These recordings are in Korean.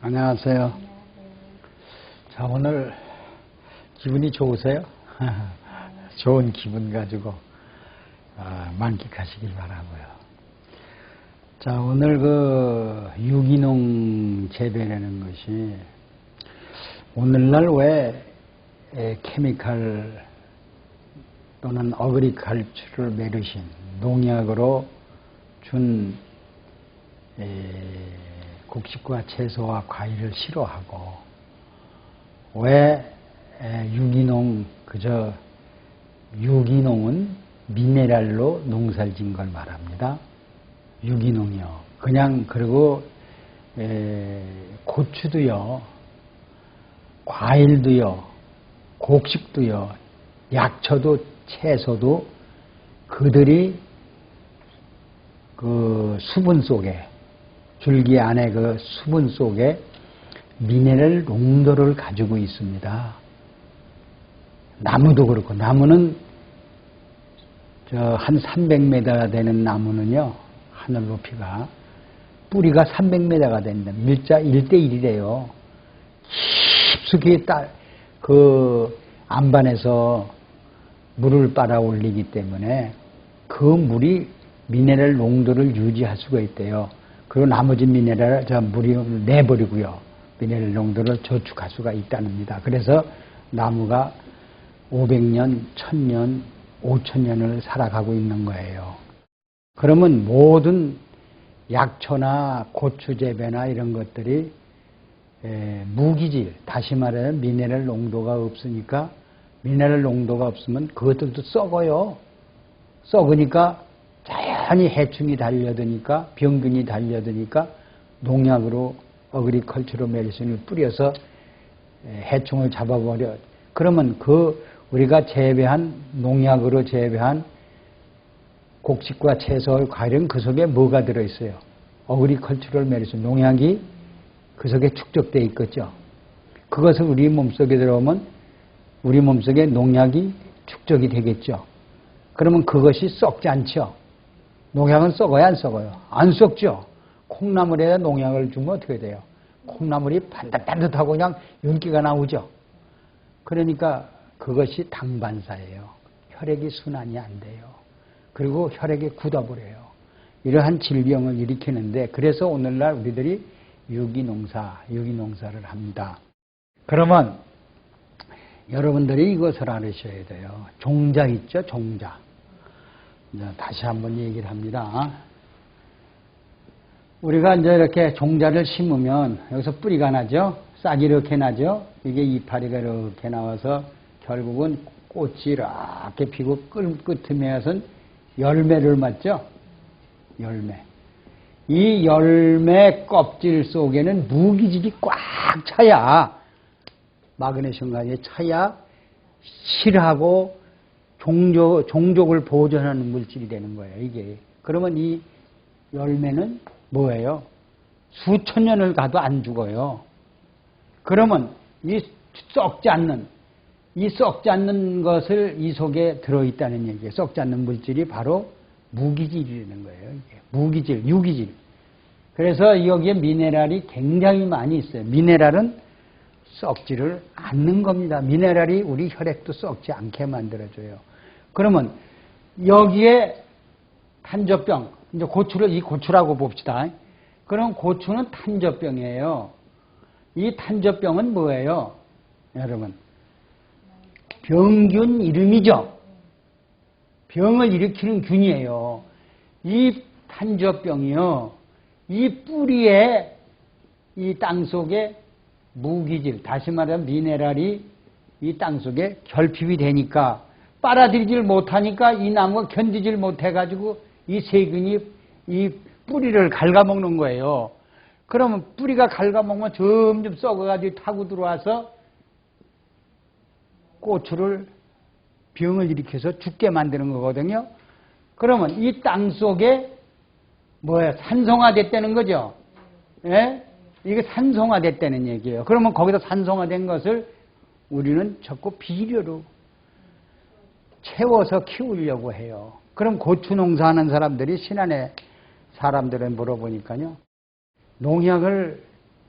안녕하세요. 자, 오늘 기분이 좋으세요? 좋은 기분 가지고 만끽하시길 바라고요. 자, 오늘 유기농 재배라는 것이 오늘날 왜 케미칼 또는 어그리컬처럴 메르신 농약으로 준 곡식과 채소와 과일을 싫어하고 왜 유기농 유기농은 미네랄로 농사를 지은 걸 말합니다. 유기농이요. 그냥 그리고 고추도요, 과일도요, 곡식도요, 약초도 채소도 그들이 그 수분 속에 줄기 안에 그 수분 속에 미네랄 농도를 가지고 있습니다. 나무도 그렇고, 나무는 한 300m 되는 나무는요, 하늘 높이가 뿌리가 300m가 된다. 밀자 1대1이래요. 깊숙이 그 안반에서 물을 빨아 올리기 때문에 그 물이 미네랄 농도를 유지할 수가 있대요. 그리고 나머지 미네랄을 물이 내버리고요. 미네랄 농도를 저축할 수가 있답니다. 그래서 나무가 500년, 1000년, 5000년을 살아가고 있는 거예요. 그러면 모든 약초나 고추 재배나 이런 것들이 무기질, 다시 말하면 미네랄 농도가 없으니까, 미네랄 농도가 없으면 그것들도 썩어요. 썩으니까 자연히 해충이 달려드니까, 병균이 달려드니까 농약으로 어그리컬처럴 메디신을 뿌려서 해충을 잡아버려. 그러면 우리가 재배한, 농약으로 재배한 곡식과 채소, 과일은 그 속에 뭐가 들어있어요? 어그리컬처럴 메디신, 농약이 그 속에 축적되어 있겠죠. 그것을 우리 몸속에 들어오면 우리 몸속에 농약이 축적이 되겠죠. 그러면 그것이 썩지 않죠. 농약은 썩어요, 안 썩어요? 안 썩죠. 콩나물에다 농약을 주면 어떻게 돼요? 콩나물이 반듯반듯하고 그냥 윤기가 나오죠. 그러니까 그것이 당반사예요. 혈액이 순환이 안 돼요. 그리고 혈액이 굳어버려요. 이러한 질병을 일으키는데, 그래서 오늘날 우리들이 유기농사를 합니다. 그러면 여러분들이 이것을 알으셔야 돼요. 종자 있죠, 종자. 다시 한번 얘기를 합니다. 우리가 이제 이렇게 종자를 심으면 여기서 뿌리가 나죠? 싹이 이렇게 나죠? 이게 이파리가 이렇게 나와서 결국은 꽃이 이렇게 피고 끝에서는 열매를 맞죠? 열매. 이 열매 껍질 속에는 무기질이 꽉 차야, 마그네슘이 차야 실하고 종족을 보존하는 물질이 되는 거예요, 이게. 그러면 이 열매는 뭐예요? 수천 년을 가도 안 죽어요. 그러면 이 썩지 않는 것을 이 속에 들어있다는 얘기예요. 썩지 않는 물질이 바로 무기질이라는 거예요. 이게. 무기질, 유기질. 그래서 여기에 미네랄이 굉장히 많이 있어요. 미네랄은 썩지를 않는 겁니다. 미네랄이 우리 혈액도 썩지 않게 만들어줘요. 그러면 여기에 탄저병, 이제 이 고추라고 봅시다. 그럼 고추는 탄저병이에요. 이 탄저병은 뭐예요? 여러분, 병균 이름이죠. 병을 일으키는 균이에요. 이 탄저병이요, 이 뿌리에, 이 땅 속에 무기질, 다시 말하면 미네랄이 이 땅 속에 결핍이 되니까, 빨아들이질 못하니까 이 나무가 견디질 못해가지고 이 세균이 이 뿌리를 갉아먹는 거예요. 그러면 뿌리가 갉아먹으면 점점 썩어가지고 타고 들어와서 고추를, 병을 일으켜서 죽게 만드는 거거든요. 그러면 이 땅 속에 산성화됐다는 거죠. 예? 이게 산성화됐다는 얘기예요. 그러면 거기서 산성화된 것을 우리는 자꾸 비료로 채워서 키우려고 해요. 그럼 고추 농사하는 사람들이, 신안에 사람들을 물어보니까요, 농약을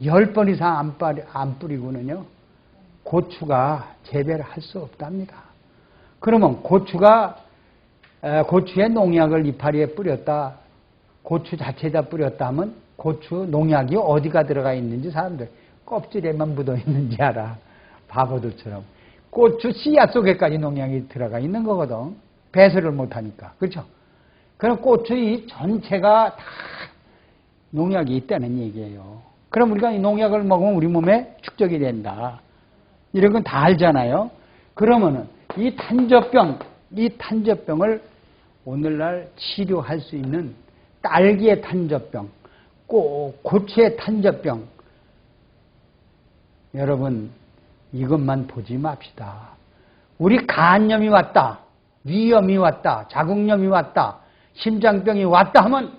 10번 이상 안 뿌리고는요, 고추가 재배를 할 수 없답니다. 그러면 고추에 농약을 이파리에 뿌렸다, 고추 자체에다 뿌렸다 하면 고추 농약이 어디가 들어가 있는지 사람들 껍질에만 묻어 있는지 알아. 바보들처럼. 고추 씨앗 속에까지 농약이 들어가 있는 거거든. 배설을 못하니까. 그렇죠? 그럼 고추 이 전체가 다 농약이 있다는 얘기예요. 그럼 우리가 이 농약을 먹으면 우리 몸에 축적이 된다. 이런 건 다 알잖아요. 그러면은 이 탄저병을 오늘날 치료할 수 있는 딸기의 탄저병, 고추의 탄저병, 여러분 이것만 보지 맙시다. 우리 간염이 왔다, 위염이 왔다, 자궁염이 왔다, 심장병이 왔다 하면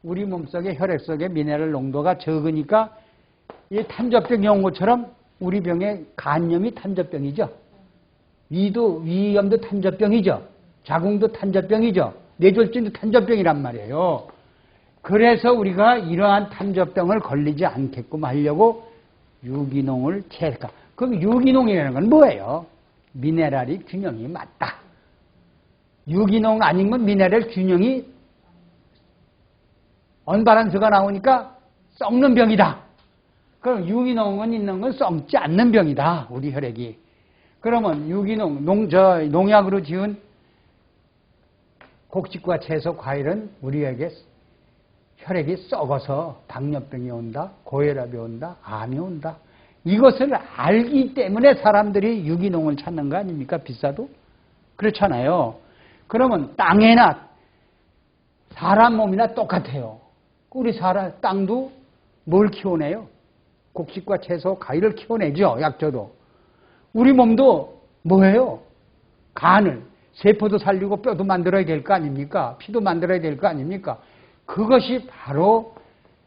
우리 몸속에 혈액 속에 미네랄 농도가 적으니까 이 탄저병이 온 것처럼 우리 병의 간염이 탄저병이죠. 위염도 탄저병이죠. 자궁도 탄저병이죠. 뇌졸중도 탄저병이란 말이에요. 그래서 우리가 이러한 탄저병을 걸리지 않게끔 하려고 유기농을 채할까? 그럼 유기농이라는 건 뭐예요? 미네랄이 균형이 맞다. 유기농 아니면 미네랄 균형이 언밸런스가 나오니까 썩는 병이다. 그럼 유기농은 있는 건 썩지 않는 병이다. 우리 혈액이. 그러면 유기농, 농약으로 지은 곡식과 채소, 과일은 우리에게 혈액이 썩어서 당뇨병이 온다, 고혈압이 온다, 암이 온다. 이것을 알기 때문에 사람들이 유기농을 찾는 거 아닙니까? 비싸도? 그렇잖아요. 그러면 땅에나 사람 몸이나 똑같아요. 우리 땅도 뭘 키워내요? 곡식과 채소, 과일을 키워내죠. 약초도. 우리 몸도 뭐예요? 간을, 세포도 살리고 뼈도 만들어야 될 거 아닙니까? 피도 만들어야 될 거 아닙니까? 그것이 바로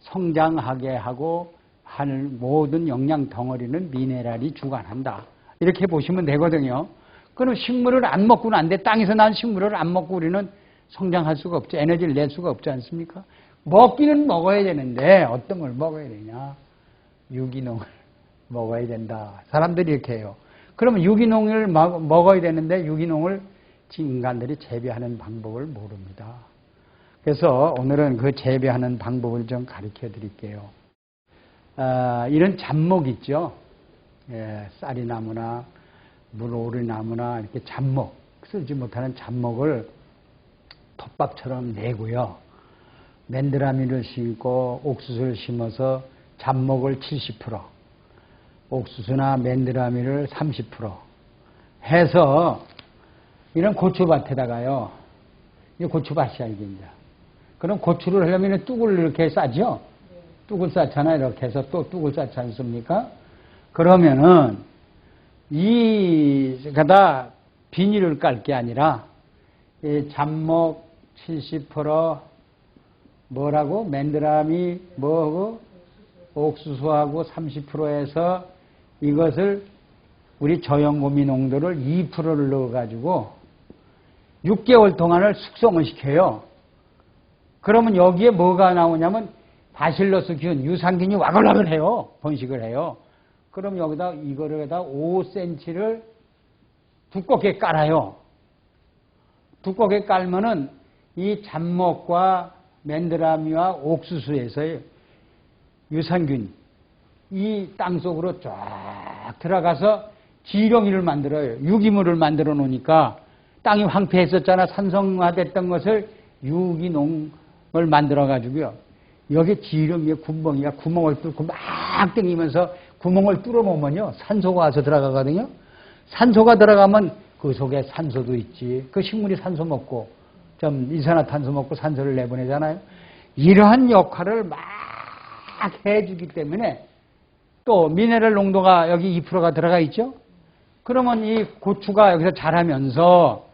성장하게 하고 하는 모든 영양 덩어리는 미네랄이 주관한다. 이렇게 보시면 되거든요. 그럼 식물을 안 먹고는 안 돼. 땅에서 난 식물을 안 먹고 우리는 성장할 수가 없죠. 에너지를 낼 수가 없지 않습니까? 먹기는 먹어야 되는데 어떤 걸 먹어야 되냐? 유기농을 먹어야 된다. 사람들이 이렇게 해요. 그러면 유기농을 먹어야 되는데 유기농을 인간들이 재배하는 방법을 모릅니다. 그래서 오늘은 그 재배하는 방법을 좀 가르쳐 드릴게요. 이런 잡목 있죠. 쌀이나무나 물오리나무나 이렇게 잡목, 쓸지 못하는 잡목을 톱밥처럼 내고요. 맨드라미를 심고 옥수수를 심어서 잡목을 70%, 옥수수나 맨드라미를 30% 해서 이런 고추밭에다가요. 이 고추밭이야, 이게 이제. 그럼 고추를 하려면 뚝을 이렇게 싸죠? 뚝을 쌓잖아요. 이렇게 해서 또 뚝을 쌓지 않습니까? 그러면은, 가다 비닐을 깔 게 아니라, 이 잡목 70%, 뭐라고? 맨드라미, 뭐하고? 옥수수하고 30% 해서 이것을 우리 저염고미 농도를 2%를 넣어가지고 6개월 동안을 숙성을 시켜요. 그러면 여기에 뭐가 나오냐면 바실러스 균, 유산균이 와글와글 해요. 번식을 해요. 그럼 여기다 이거에다 5cm를 두껍게 깔아요. 두껍게 깔면은 이 잡목과 맨드라미와 옥수수에서의 유산균, 이 땅속으로 쫙 들어가서 지렁이를 만들어요. 유기물을 만들어 놓으니까 땅이 황폐했었잖아. 산성화됐던 것을 유기농을 만들어 가지고요. 여기 지렁이에 구멍을 뚫고 막 땡기면서 구멍을 뚫어 놓으면요. 산소가 와서 들어가거든요. 산소가 들어가면 그 속에 산소도 있지. 그 식물이 산소 먹고 좀 이산화탄소 먹고 산소를 내보내잖아요. 이러한 역할을 막 해주기 때문에 또 미네랄 농도가 여기 2%가 들어가 있죠. 그러면 이 고추가 여기서 자라면서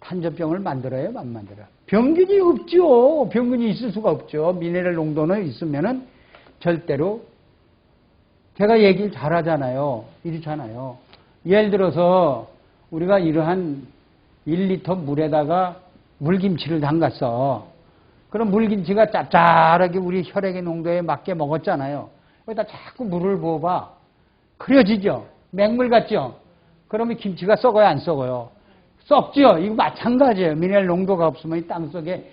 탄저병을 만들어요, 안 만들어요? 병균이 없죠. 병균이 있을 수가 없죠. 미네랄 농도는 있으면은 절대로 제가 얘기를 잘하잖아요. 이렇잖아요. 예를 들어서 우리가 이러한 1리터 물에다가 물김치를 담갔어. 그럼 물김치가 짭짤하게 우리 혈액의 농도에 맞게 먹었잖아요. 여기다 자꾸 물을 부어봐. 그려지죠? 맹물 같죠? 그러면 김치가 썩어요, 안 썩어요? 썩죠? 이거 마찬가지예요. 미네랄 농도가 없으면 이 땅속에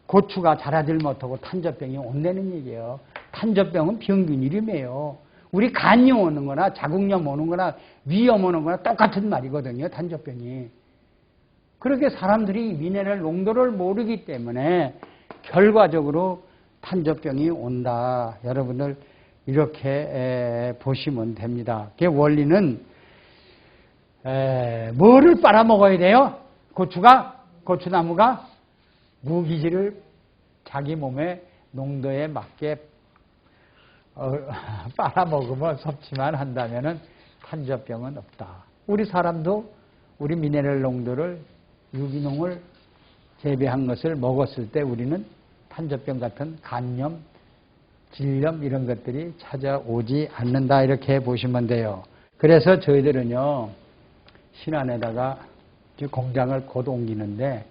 고추가 자라질 못하고 탄저병이 온다는 얘기예요. 탄저병은 병균 이름이에요. 우리 간염 오는 거나 자궁염 오는 거나 위염 오는 거나 똑같은 말이거든요. 탄저병이. 그렇게 사람들이 미네랄 농도를 모르기 때문에 결과적으로 탄저병이 온다. 여러분들 이렇게 보시면 됩니다. 그 원리는 뭐를 빨아먹어야 돼요? 고추나무가 무기질을 자기 몸의 농도에 맞게 빨아먹으면 섭취만 한다면 탄저병은 없다. 우리 사람도 우리 미네랄 농도를 유기농을 재배한 것을 먹었을 때 우리는 탄저병 같은 간염, 질염 이런 것들이 찾아오지 않는다. 이렇게 보시면 돼요. 그래서 저희들은요, 신안에다가 공장을 곧 옮기는데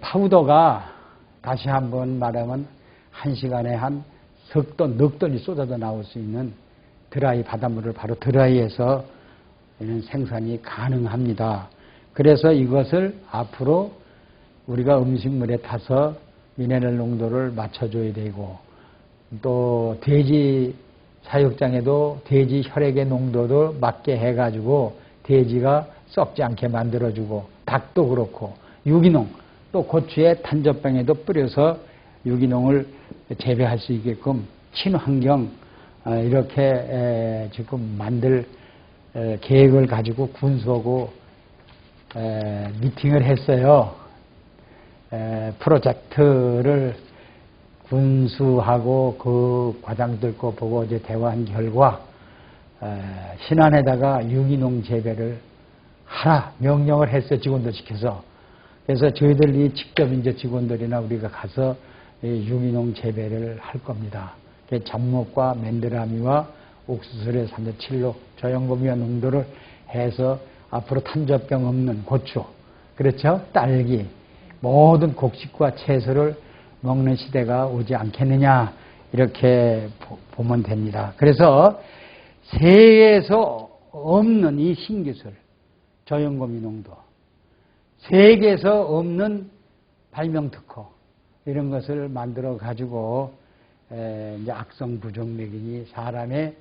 파우더가 다시 한번 말하면 1시간에 한 석돈, 넉 돈이 쏟아져 나올 수 있는 드라이 바닷물을 바로 드라이해서 생산이 가능합니다. 그래서 이것을 앞으로 우리가 음식물에 타서 미네랄 농도를 맞춰줘야 되고 또 돼지 사육장에도 돼지 혈액의 농도도 맞게 해가지고 돼지가 썩지 않게 만들어주고 닭도 그렇고 유기농 또 고추에 탄저병에도 뿌려서 유기농을 재배할 수 있게끔 친환경 이렇게 지금 만들 계획을 가지고 군수하고 미팅을 했어요. 프로젝트를 군수하고 그 과장들과 보고 이제 대화한 결과 신안에다가 유기농 재배를 하라 명령을 했어요. 직원들 시켜서. 그래서 저희들이 직접 이제 직원들이나 우리가 가서 유기농 재배를 할 겁니다. 잡목과 맨드라미와 옥수수의 3.7로 저염고미와 농도를 해서 앞으로 탄저병 없는 고추, 그렇죠? 딸기, 모든 곡식과 채소를 먹는 시대가 오지 않겠느냐 이렇게 보면 됩니다. 그래서 세계에서 없는 이 신기술, 저염고미 농도, 세계에서 없는 발명특허 이런 것을 만들어 가지고 이제 악성 부정맥이니 사람의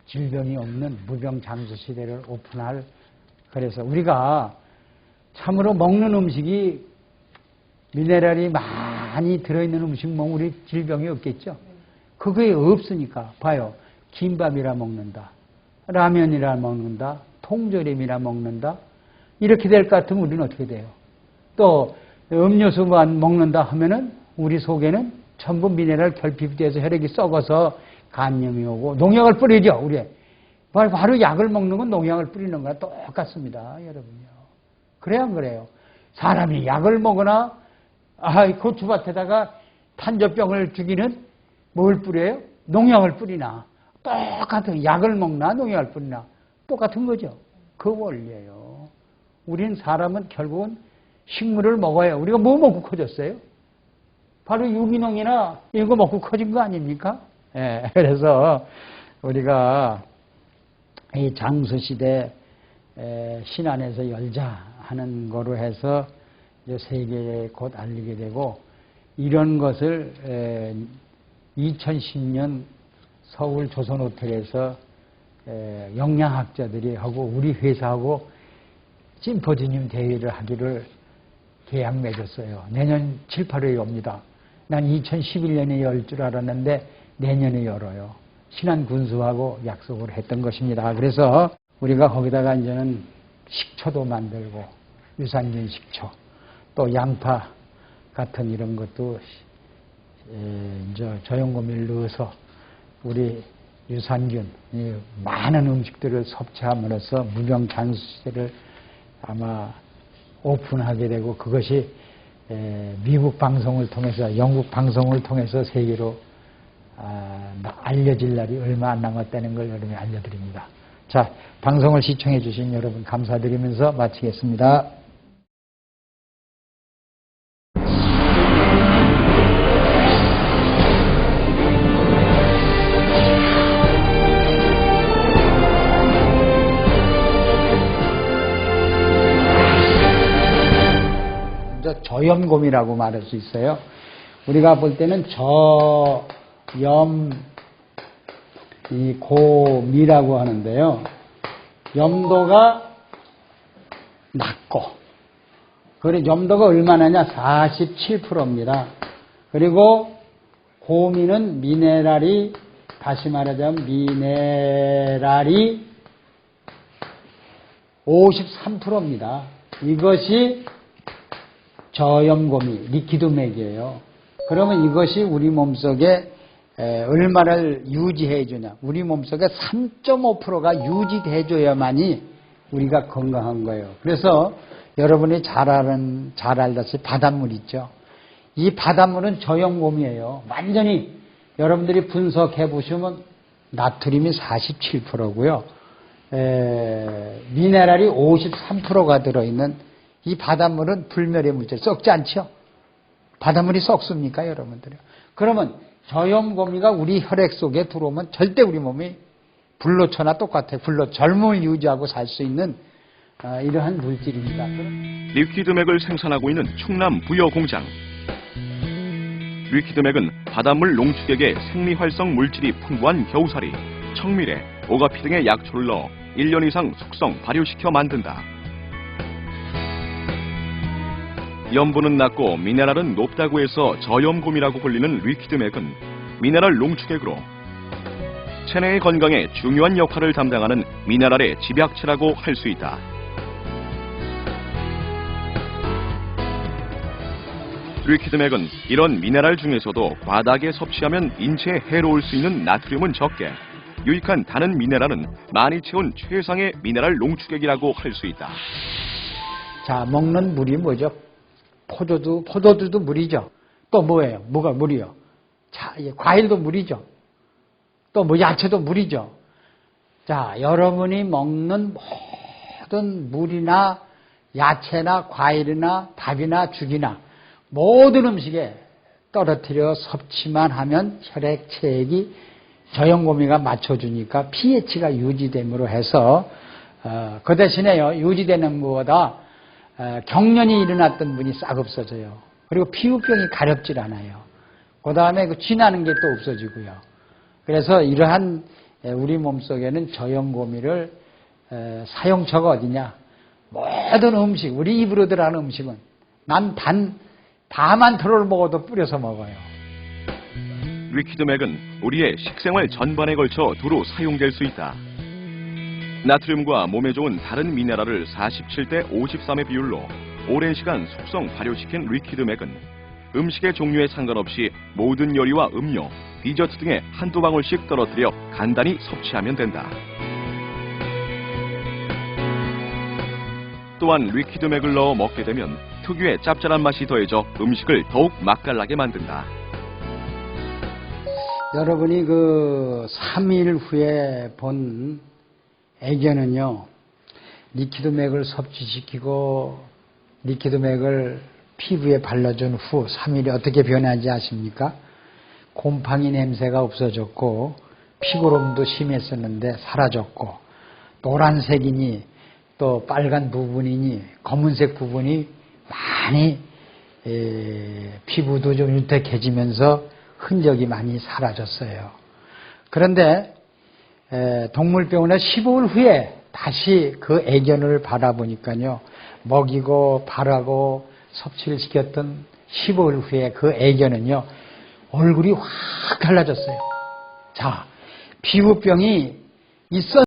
질병이 없는 무병장수 시대를 오픈할. 그래서 우리가 참으로 먹는 음식이 미네랄이 많이 들어있는 음식 먹으면 우리 질병이 없겠죠. 그게 없으니까 봐요. 김밥이라 먹는다, 라면이라 먹는다, 통조림이라 먹는다. 이렇게 될 것 같으면 우리는 어떻게 돼요? 또 음료수만 먹는다 하면은 우리 속에는 전부 미네랄 결핍돼서 혈액이 썩어서 간염이 오고 농약을 뿌리죠. 우리 바로 약을 먹는 건 농약을 뿌리는 거랑 똑같습니다. 여러분요. 그래야 안 그래요? 사람이 약을 먹거나 고추밭에다가 탄저병을 죽이는 뭘 뿌려요? 농약을 뿌리나. 똑같은 약을 먹나 농약을 뿌리나 똑같은 거죠. 그 원리예요. 우린 사람은 결국은 식물을 먹어요. 우리가 뭐 먹고 커졌어요? 바로 유기농이나 이거 먹고 커진 거 아닙니까? 예, 그래서 우리가 이 장수시대 신안에서 열자 하는 거로 해서 이제 세계에 곧 알리게 되고 이런 것을 2010년 서울 조선호텔에서 영양학자들이 하고 우리 회사하고 심포지엄 대회를 하기를 계약 맺었어요. 내년 7, 8월에 옵니다. 난 2011년에 열 줄 알았는데 내년에 열어요. 신안 군수하고 약속을 했던 것입니다. 그래서 우리가 거기다가 이제는 식초도 만들고 유산균 식초 또 양파 같은 이런 것도 이제 저염고미를 넣어서 우리 유산균 많은 음식들을 섭취함으로써 무병장수 시대를 아마 오픈하게 되고 그것이 미국 방송을 통해서 영국 방송을 통해서 세계로 알려질 날이 얼마 안 남았다는 걸 여러분이 알려드립니다. 자, 방송을 시청해 주신 여러분 감사드리면서 마치겠습니다. 저염곰이라고 말할 수 있어요. 우리가 볼 때는 저염고미라고 하는데요. 염도가 낮고, 그래 염도가 얼마나냐? 47%입니다. 그리고 고미는 미네랄이, 다시 말하자면 미네랄이 53%입니다. 이것이 저염고미, 리퀴드맥이에요. 그러면 이것이 우리 몸속에 얼마를 유지해 주냐? 우리 몸속에 3.5%가 유지해 줘야만이 우리가 건강한 거예요. 그래서 여러분이 잘 알다시피 바닷물 있죠. 이 바닷물은 저염곰이에요. 완전히 여러분들이 분석해 보시면 나트륨이 47%고요. 미네랄이 53%가 들어있는 이 바닷물은 불멸의 물질, 썩지 않죠? 바닷물이 썩습니까, 여러분들요? 그러면 저염고미가 우리 혈액 속에 들어오면 절대 우리 몸이 불로초나 똑같아요. 젊음을 유지하고 살 수 있는 이러한 물질입니다. 리퀴드맥을 생산하고 있는 충남 부여공장. 리퀴드맥은 바닷물 농축액에 생리활성 물질이 풍부한 겨우살이, 청미래, 오가피 등의 약초를 넣어 1년 이상 숙성, 발효시켜 만든다. 염분은 낮고 미네랄은 높다고 해서 저염곰이라고 불리는 리퀴드맥은 미네랄 농축액으로 체내의 건강에 중요한 역할을 담당하는 미네랄의 집약체라고 할 수 있다. 리퀴드맥은 이런 미네랄 중에서도 과다하게 섭취하면 인체에 해로울 수 있는 나트륨은 적게, 유익한 다른 미네랄은 많이 채운 최상의 미네랄 농축액이라고 할 수 있다. 자, 먹는 물이 뭐죠? 포도주도 물이죠. 또 뭐예요? 뭐가 물이요? 자, 과일도 물이죠. 또 뭐 야채도 물이죠. 자, 여러분이 먹는 모든 물이나 야채나 과일이나 밥이나 죽이나 모든 음식에 떨어뜨려 섭취만 하면 혈액 체액이 저염고미가 맞춰주니까 pH가 유지됨으로 해서 그 대신에요, 유지되는 것보다 경련이 일어났던 분이 싹 없어져요. 그리고 피부병이 가렵질 않아요. 그 다음에 쥐나는 게 또 없어지고요. 그래서 이러한 우리 몸속에는 저염고미를 사용처가 어디냐? 모든 음식, 우리 입으로 들어가는 음식은 난 다만 들어를 먹어도 뿌려서 먹어요. 리퀴드맥은 우리의 식생활 전반에 걸쳐 두루 사용될 수 있다. 나트륨과 몸에 좋은 다른 미네랄을 47대 53의 비율로 오랜 시간 숙성 발효시킨 리퀴드맥은 음식의 종류에 상관없이 모든 요리와 음료, 디저트 등에 한두 방울씩 떨어뜨려 간단히 섭취하면 된다. 또한 리퀴드맥을 넣어 먹게 되면 특유의 짭짤한 맛이 더해져 음식을 더욱 맛깔나게 만든다. 여러분이 3일 후에 본 애견은요, 리퀴드맥을 섭취시키고 리퀴드맥을 피부에 발라준 후 3일이 어떻게 변하지 아십니까? 곰팡이 냄새가 없어졌고 피고름도 심했었는데 사라졌고, 노란색이니 또 빨간 부분이니 검은색 부분이 많이 피부도 좀 윤택해지면서 흔적이 많이 사라졌어요. 그런데 동물병원에 15일 후에 다시 그 애견을 바라보니까요, 먹이고 바르고 섭취를 시켰던 15일 후에 그 애견은요, 얼굴이 확 달라졌어요. 자, 피부병이 있었